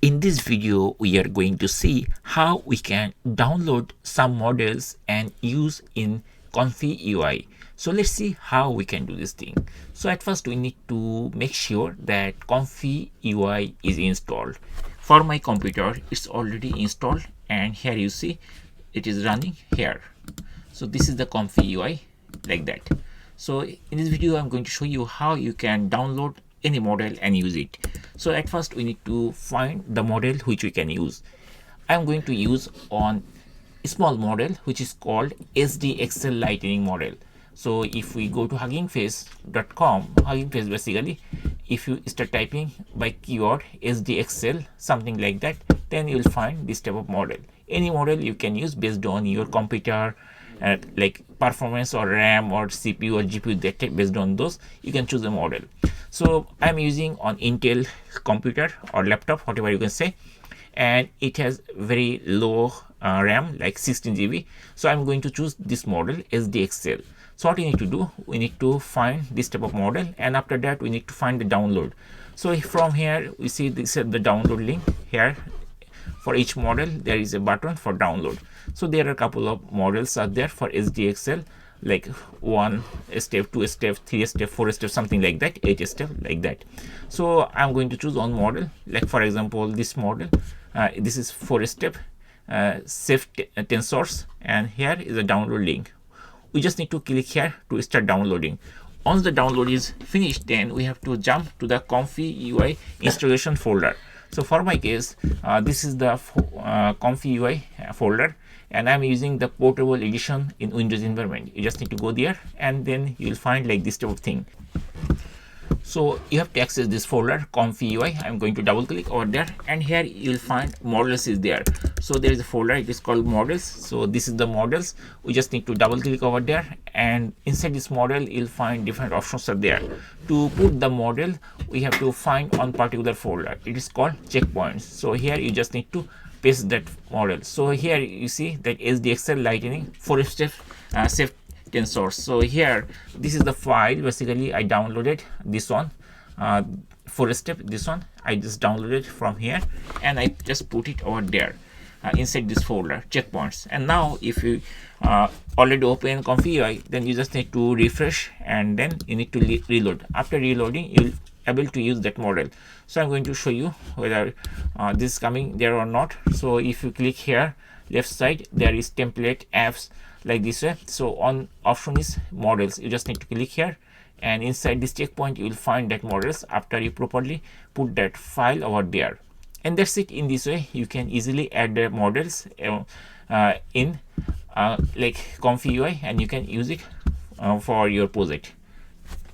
In this video, we are going to see how we can download some models and use in ComfyUI. So let's see how we can do this thing. So at first we need to make sure that ComfyUI is installed. For my computer, it's already installed, and here you see it is running here. So this is the ComfyUI like that. So in this video, I'm going to show you how you can download any model and use it. So at first we need to find the model which we can use. I'm going to use on a small model which is called SDXL Lightning model. So if we go to huggingface.com, Hugging Face basically, if you start typing by keyword SDXL something like that, then you will find this type of model. Any model you can use based on your computer, like performance or RAM or CPU or GPU, that based on those you can choose a model. So I'm using on Intel computer or laptop, whatever you can say, and it has very low RAM, like 16 GB. So I'm going to choose this model SDXL. So what we need to do, we need to find this type of model, and after that we need to find the download. So from here we see this is the download link. Here for each model there is a button for download. So there are a couple of models are there for SDXL, like 1 step, 2 step, 3 step, 4 step, something like that, 8 step, like that. So I'm going to choose one model, like for example this model. This is 4 step safe tensors, and here is a download link. We just need to click here to start downloading. Once the download is finished, then we have to jump to the ComfyUI installation folder. So for my case, this is the ComfyUI folder, and I'm using the portable edition in Windows environment. You just need to go there, and then you'll find like this type of thing. So you have to access this folder ComfyUI. I'm going to double click over there, and here you'll find models is there. So there is a folder, it is called models. So this is the models. We just need to double click over there, and inside this model you'll find different options are there. To put the model, we have to find one particular folder. It is called checkpoints. So here you just need to paste that model. So here you see that SDXL Lightning 4-step safe tensors. So here this is the file. Basically I downloaded this one, 4-step, this one I just downloaded from here, and I just put it over there inside this folder checkpoints. And now if you already open ComfyUI, then you just need to refresh, and then you need to reload. After reloading, you'll able to use that model. So I'm going to show you whether this is coming there or not. So if you click here left side, there is template apps like this way. So on option is models. You just need to click here, and inside this checkpoint you will find that models after you properly put that file over there. And that's it. In this way you can easily add the models in like ComfyUI, and you can use it for your project.